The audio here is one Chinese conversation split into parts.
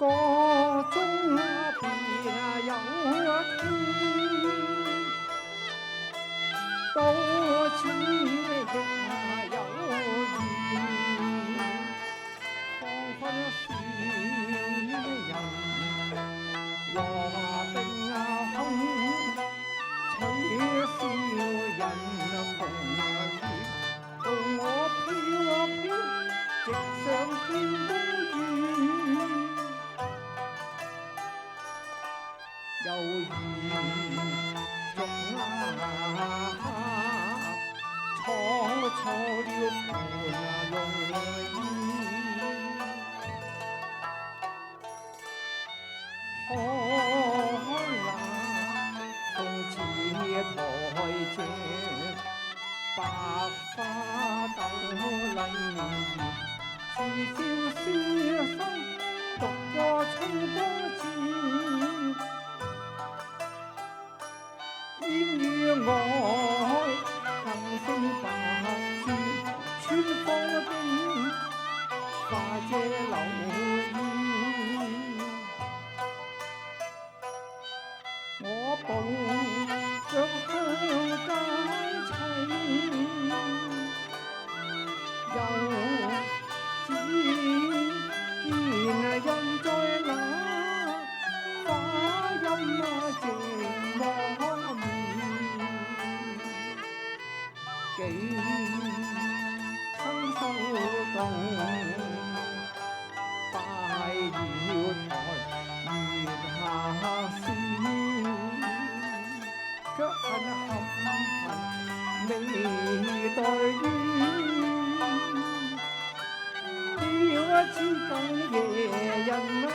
歌中別有天，多似亦有緣，彷彿是人和冰空，取笑人逢月，到我飄飄直上天公園。又如竹鴉闖錯了盤龍宴，看那鳳池台正，百花鬥麗面，自笑書生獨個春光箭。煙與愛更升白珠，穿芳經，化這流煙。我步上香街砌，又只見人在那花陰靜望面，幾親修道拜了台月下仙，卻恨未待冤，要知更夜人了。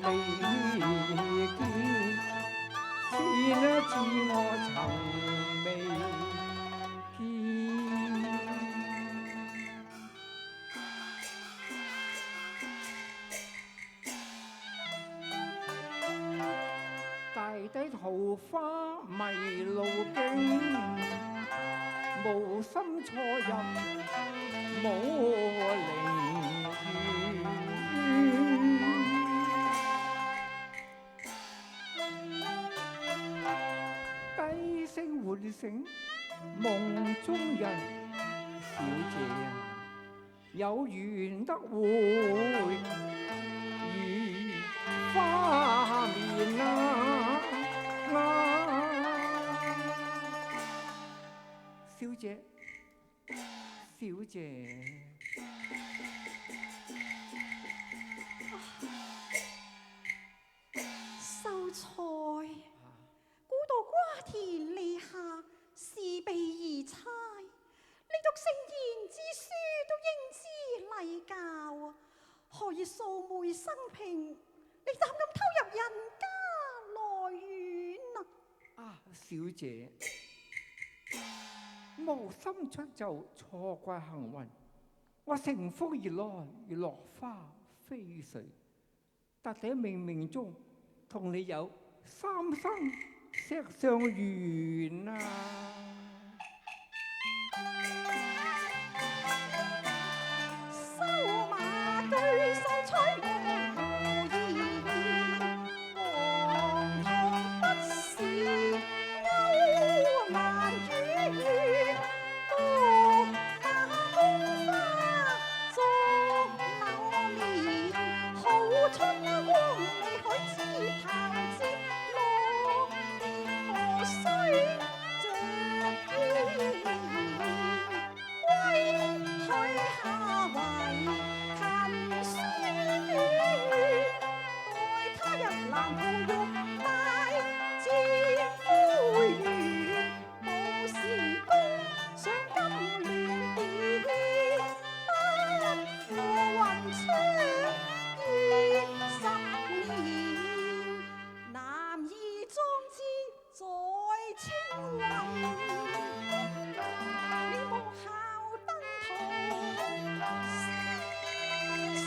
未見，先知我曾未見。桃花迷路徑，無心錯入無靈緣。低聲喚醒夢中人，小姐啊，有緣得會如花面小姐，小姐，秀才，古道瓜田李下，是備而差。你讀聖賢之書都應知禮教啊，何以素昧生平？你膽敢偷入人家內院啊？小姐，無心出走，錯怪幸運。我乘風而來，如落花飛絮，特地冥冥中同你有三生石上緣啊！收馬具秀才無意，黃銅不是勾難語，獨那空花作柳面，好春光你可知頭節，落葉何須着衣，歸退下為勤書院，待他日南浦玉帶戰夫緣，無時公上金鑾殿，不負雲窗結10年，男兒壯志在青雲，你莫效登途廝守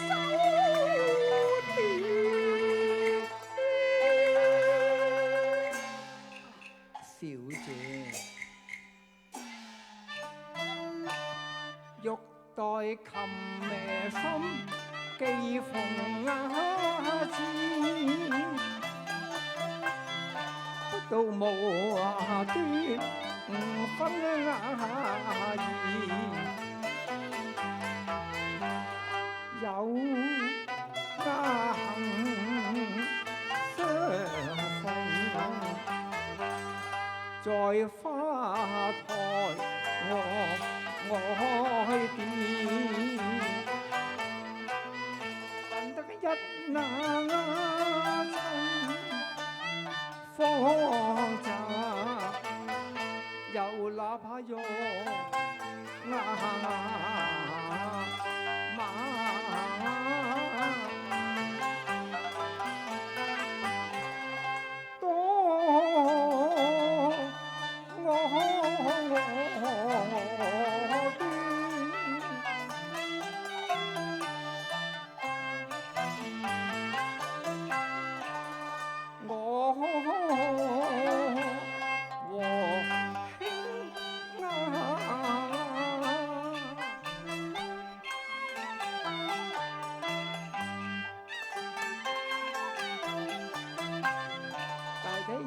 小姐，玉帶琴眉心，寄逢箭，不到無端分言，有家相逢在花台外邊，但得一那親芳澤，又哪怕用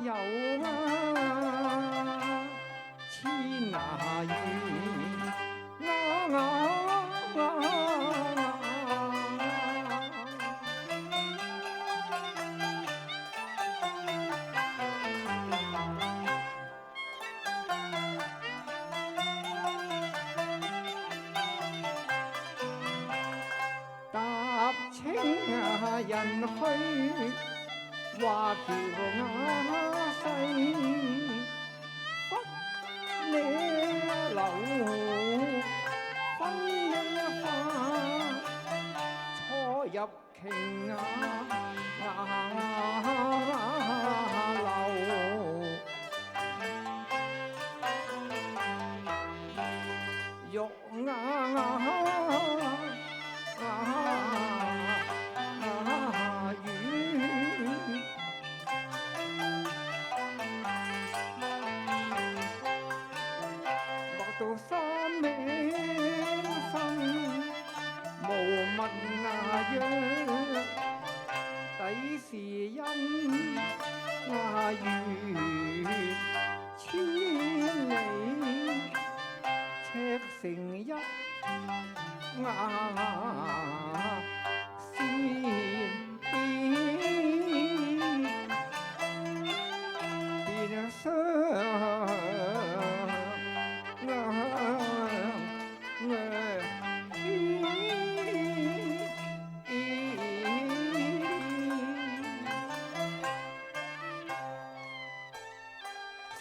有千那緣搭清人去，話橋西不呢柳，分呢花，初入瓊樓，玉底是因牙遠千里，赤誠一牙先變相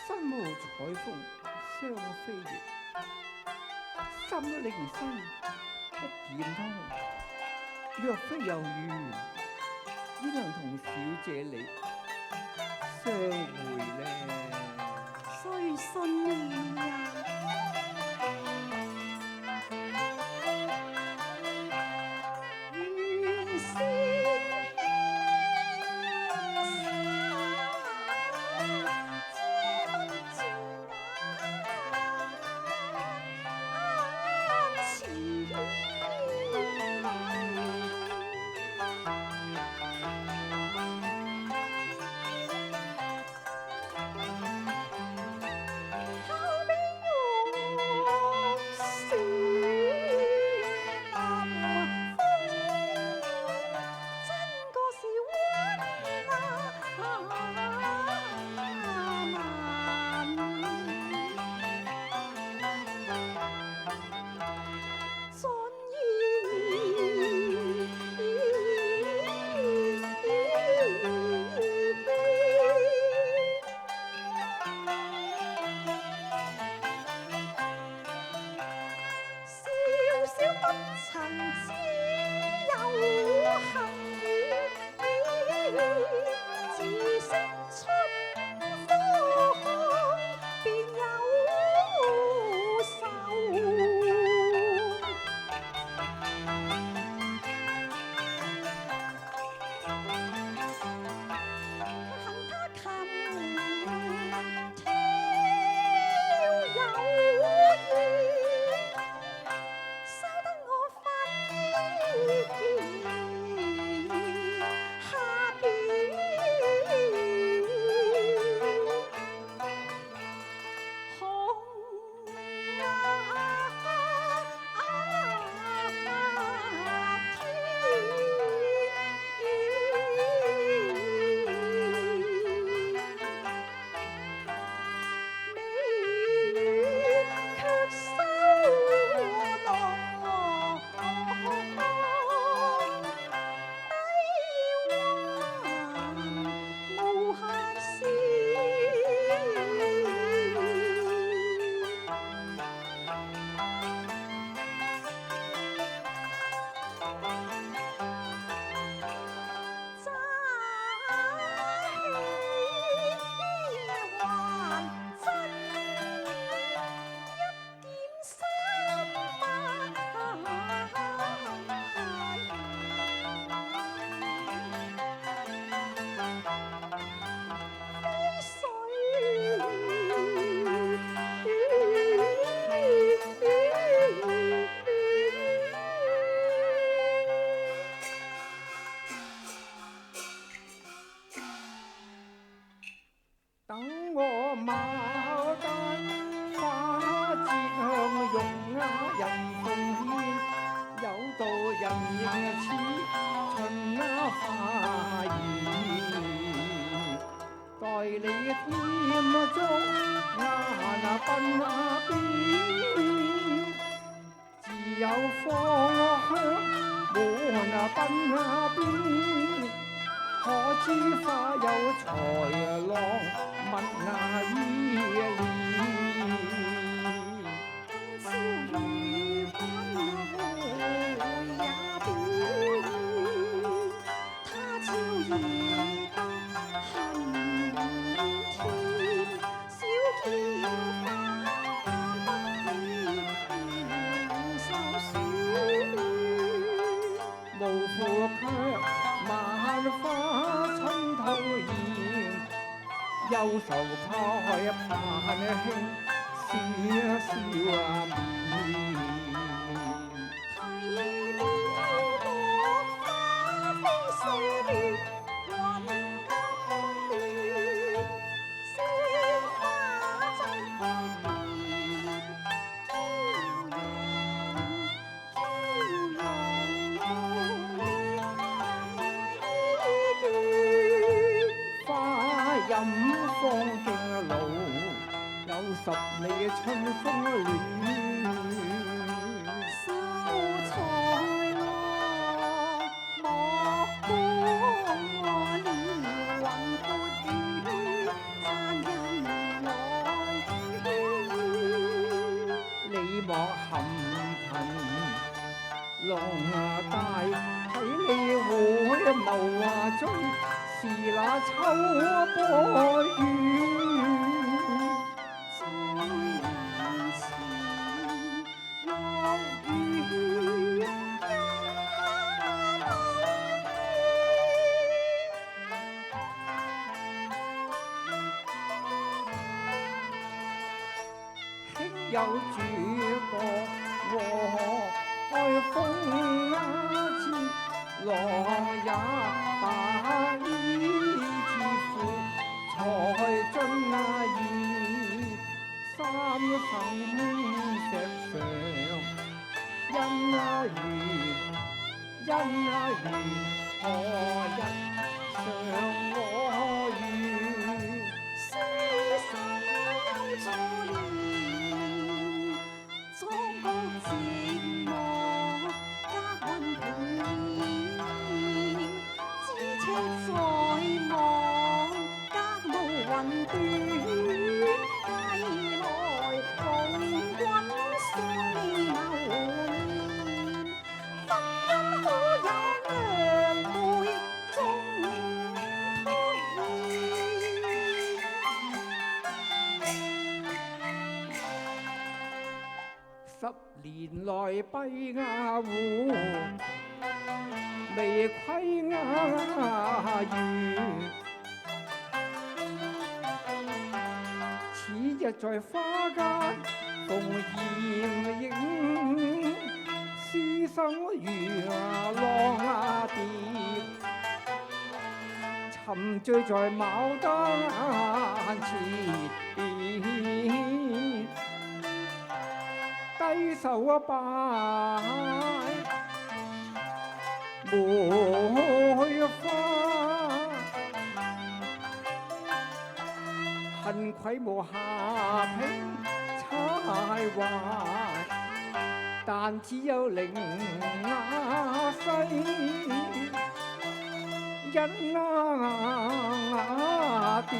身無彩鳳雙飛翼，心領西一點通。若非有緣，焉能同小姐你相會呢？誰信你呀？原先等我牡丹花節向容人奉獻，有道人應似春花兒，待你添足那鬢邊，自有芳香滿鬢邊。可知花有才郎，蜜牙依戀。今朝與君會也變，他朝已得恨天。小嬌花不起妙手選，無負卻萬花春吐豔，憂愁開盼輕笑面。提了莫花謀劃中是那秋波雨，在眼前落雨也無輕有主角和開風節，浪也把衣自負，才進意三生石上，因何日上我願？詩手有錯念，作覺寂寞隔雲平面，咫尺在望隔無雲端，歸來逢君相依偶面，婚姻可有良媒中託兒？十年來閉鴉戶，未窺鴉魚。此日在花間逢艷影，詩生如浪蝶，沉醉在牡丹前。低手拜梅花，恨愧無下聘才華，但只有伶牙細，因雅典。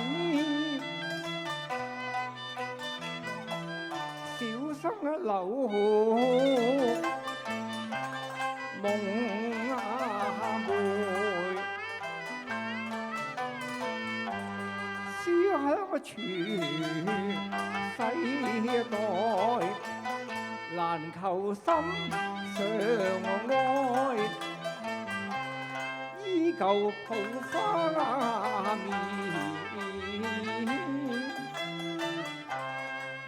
小生留夢梅，思鄉傳世代，難求心上愛，依舊桃花面。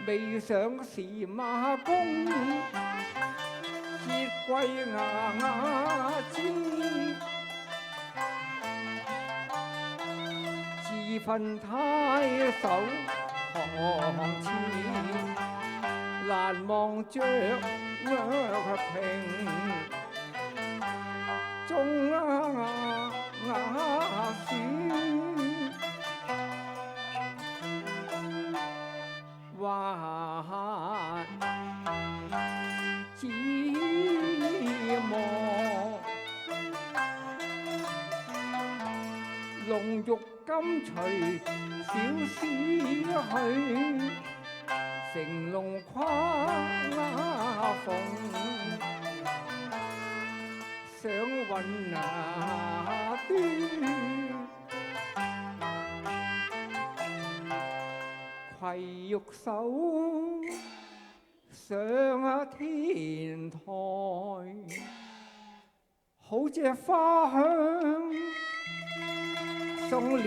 未想是馬公節貴牙尖，自份太守堂前，難望着平中選。還寂寞，龍玉金隨小詩去，成龍跨鳳，上雲端。攜玉手上天台，好借花香送暖。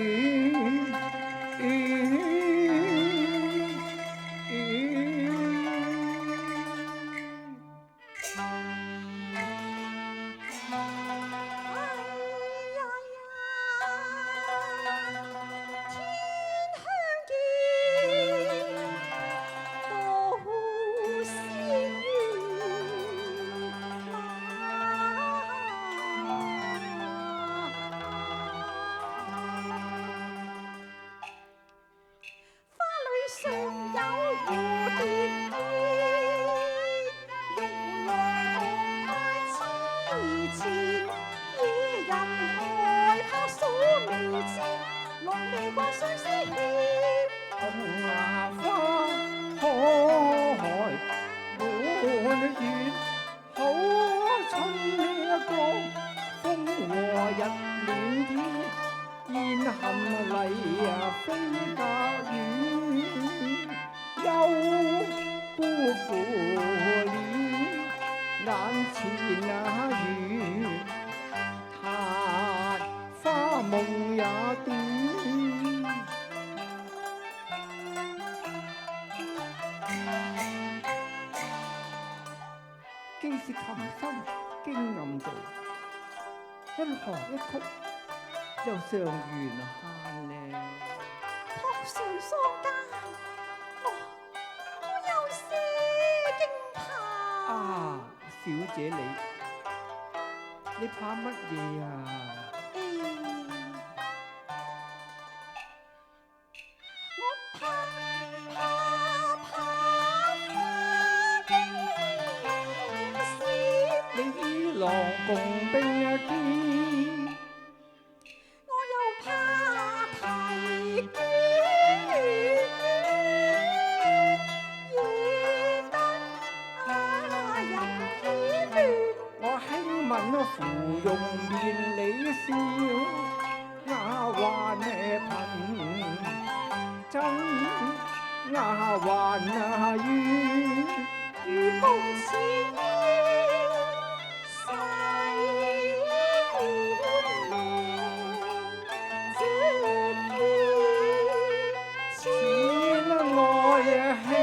日暖天，煙含淚飛隔遠，又辜負了眼前月，曇花夢也短。既是琴心經暗度，一行一曲又尚緣慳呢。撲上桑間，我有些驚怕。啊，小姐你怕乜嘢啊？我怕花經閃，你與狼共並肩，我又怕啼娟，惹得人意亂。我輕吻芙蓉面你笑，丫鬟貧真丫鬟如夢似煙，細滿這月此愛輕